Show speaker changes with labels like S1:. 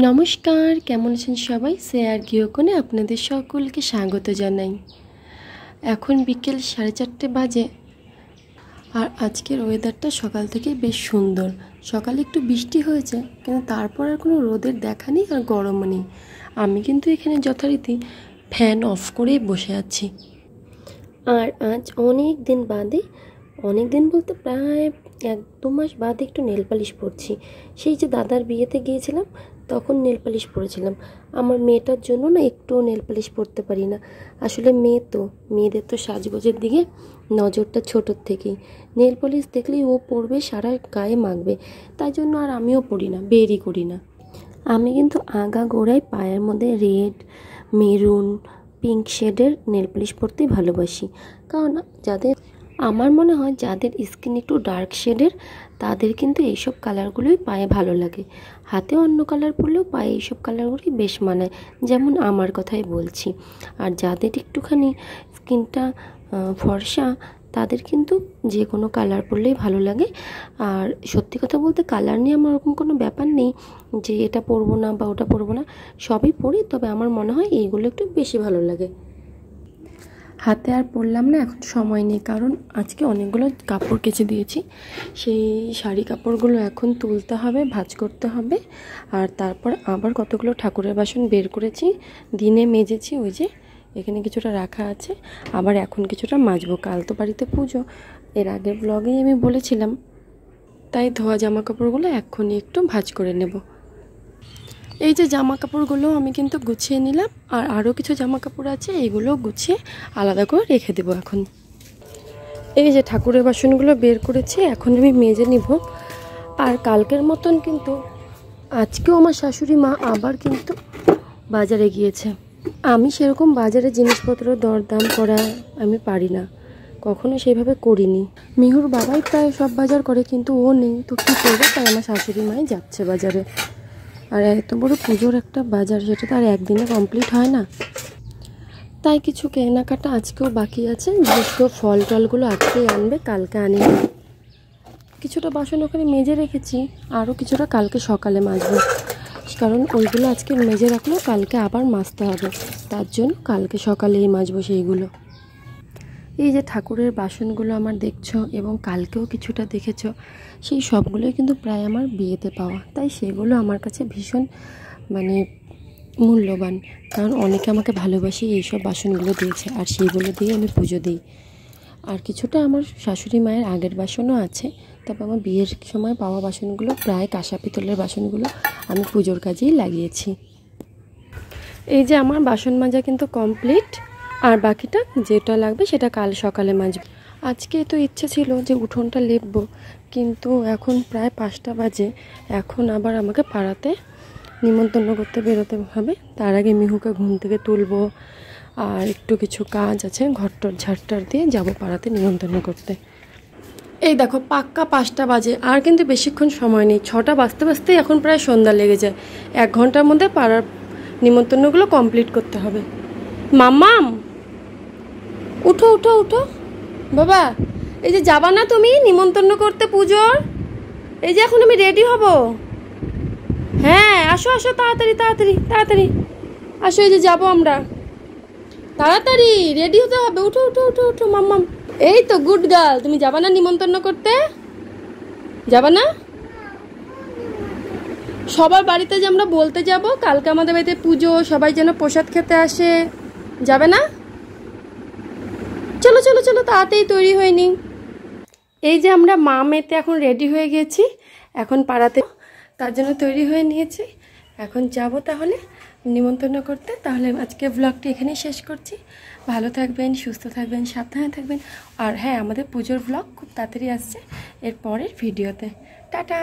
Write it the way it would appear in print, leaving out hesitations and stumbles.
S1: নমস্কার, কেমন আছেন সবাই? শেয়ার গৃহকোণে আপনাদের সকলকে স্বাগত জানাই। এখন বিকেল 4:30 বাজে আর আজকের ওয়েদারটা সকাল থেকে বেশ সুন্দর। সকালে একটু বৃষ্টি হয়েছে, কিন্তু তারপর আর কোনো রোদের দেখা নেই আর গরমও নেই। আমি কিন্তু এখানে যথারীতি ফ্যান অফ করেই বসে আছি। আর আজ অনেক দিন বলতে প্রায় 1-2 মাস বাদে একটু নেল পালিশ পরছি। সেই যে দাদার বিয়েতে গিয়েছিলাম তখন নেল পালিশ পরেছিলাম। আমার মেয়েটার জন্য না একটুও নেল পালিশ পরতে পারি না। আসলে মেয়েদের তো সাজগোজের দিকে নজরটা ছোটোর থেকেই। নেল পালিশ দেখলেই ও পরবে, সারা গায়ে মাখবে, তাই জন্য আর আমিও পরি না, বেরই করি না। আমি কিন্তু আগাগোড়ায় পায়ের মধ্যে রেড, মেরুন, পিঙ্ক শেডের নেল পালিশ পরতেই ভালোবাসি। কারণ আমার মনে হয় যাদের স্কিন একটু ডার্ক শেডের তাদের কিন্তু এইসব কালারগুলোই পায়ে ভালো লাগে। হাতে অন্য কালার পরলেও পায়ে এইসব কালারগুলোই বেশ মানায়, যেমন আমার কথাই বলছি। আর যাদের একটুখানি স্কিনটা ফর্সা তাদের কিন্তু যে কোনো কালার পরলেই ভালো লাগে। আর সত্যি কথা বলতে কালার নিয়ে আমার ওরকম কোনো ব্যাপার নেই যে এটা পরবো না বা ওটা পরবো না, সবই পরি, তবে আমার মনে হয় এইগুলো একটু বেশি ভালো লাগে। হাতে আর পরলাম না, এখন সময় নেই, কারণ আজকে অনেকগুলো কাপড় কেচে দিয়েছি। সেই শাড়ি কাপড়গুলো এখন তুলতে হবে, ভাঁজ করতে হবে। আর তারপর আবার কতগুলো ঠাকুরের বাসন বের করেছি, দিনে মেজেছি, ওই যে এখানে কিছুটা রাখা আছে, আবার এখন কিছুটা মাজবো। কাল তো বাড়িতে পুজো, এর আগের ব্লগেই আমি বলেছিলাম, তাই ধোয়া জামা কাপড়গুলো এখনই একটু ভাঁজ করে নেব। এই যে জামা কাপড়গুলো আমি কিন্তু গুছিয়ে নিলাম, আর আরও কিছু জামা কাপড় আছে, এগুলো গুছিয়ে আলাদা করে রেখে দেবো। এখন এই যে ঠাকুরের বাসনগুলো বের করেছি, এখন আমি মেজে নিব। আর কালকের মতন কিন্তু আজকেও আমার শাশুড়ি মা আবার কিন্তু বাজারে গিয়েছে। আমি সেরকম বাজারে জিনিসপত্র দরদাম করা আমি পারি না, কখনো সেইভাবে করিনি। মিহুর বাবাই প্রায় সব বাজার করে, কিন্তু ও নেই, তো কী করবে, তাই আমার শাশুড়ি মাই যাচ্ছে বাজারে। আর এত বড় পুজোর একটা বাজার, সেটা তো আর একদিনে কমপ্লিট হয় না, তাই কিছু কেনাকাটা আজকেও বাকি আছে। বিশেষ করে ফল টলগুলো আজকেই আনবে, কালকে আনি। কিছুটা বাসন ওখানে মেজে রেখেছি, আরও কিছুটা কালকে সকালে মাজবো, কারণ ওইগুলো আজকে মেজে রাখলেও কালকে আবার মাজতে হবে, তার জন্য কালকে সকালেই মাজবো সেইগুলো। এই যে ঠাকুরের বাসনগুলো আমার দেখছো, এবং কালকেও কিছুটা দেখেছো, সেই সবগুলোই কিন্তু প্রায় আমার বিয়েতে পাওয়া, তাই সেগুলো আমার কাছে ভীষণ মূল্যবান। কারণ অনেকে আমাকে ভালোবাসি এইসব বাসনগুলো দিয়েছে, আর সেইগুলো দিয়ে আমি পুজো দিই। আর কিছুটা আমার শাশুড়ি মায়ের আগের বাসনও আছে, তবে আমার বিয়ের সময় পাওয়া বাসনগুলো, প্রায় কাঁসা পিতলের বাসনগুলো আমি পুজোর কাজেই লাগিয়েছি। এই যে আমার বাসন মাজা কিন্তু কমপ্লিট, আর বাকিটা যেটা লাগবে সেটা কাল সকালে মাজব। আজকে তো ইচ্ছে ছিল যে উঠোনটা লেপবো, কিন্তু এখন প্রায় 5টা বাজে, এখন আবার আমাকে পাড়াতে নিমন্ত্রণ করতে বেরোতে হবে। তার আগে মিহুকে ঘুম থেকে তুলবো, আর একটু কিছু কাজ আছে, ঘরটর ঝাড়টার দিয়ে যাবো পাড়াতে নিমন্ত্রণ করতে। এই দেখো পাক্কা 5টা বাজে, আর কিন্তু বেশিক্ষণ সময় নেই। 6টা বাজতে বাজতেই এখন প্রায় সন্ধ্যা লেগে যায়। 1 ঘন্টার মধ্যে পাড়ার নিমন্ত্রণগুলো কমপ্লিট করতে হবে। মাম্মাম উঠো উঠো উঠো বাবা, এই যে যাবা না তুমি নিমন্ত্রণ করতে পুজোর? এই যে এখন আমি রেডি হব। হ্যাঁ আসো আসো, তাড়াতাড়ি তাড়াতাড়ি তাড়াতাড়ি আসো, এই যে যাবো আমরা, তাড়াতাড়ি রেডি হতে হবে। উঠো উঠো উঠো উঠো মাম্মাম। এই তো গুড গার্ল, তুমি যাবা না নিমন্ত্রণ করতে? যাবা না? সবার বাড়িতে যে আমরা বলতে যাব কালকে আমাদের বাড়িতে পুজো, সবাই যেন প্রসাদ খেতে আসে, যাবে না? চলো চলো চলো, তাড়াতাড়ি তৈরি হয়ে নি। এই যে আমরা মা মেয়েতে এখন রেডি হয়ে গেছি, এখন পাড়াতে, তার জন্য তৈরি হয়ে নিয়েছি। এখন যাব তাহলে নিমন্ত্রণ করতে। তাহলে আজকে ব্লগটি এখানেই শেষ করছি। ভালো থাকবেন, সুস্থ থাকবেন, সাবধানে থাকবেন। আর হ্যাঁ, আমাদের পুজোর ব্লগ খুব তাড়াতাড়ি আসছে এর পরের ভিডিওতে। টাটা।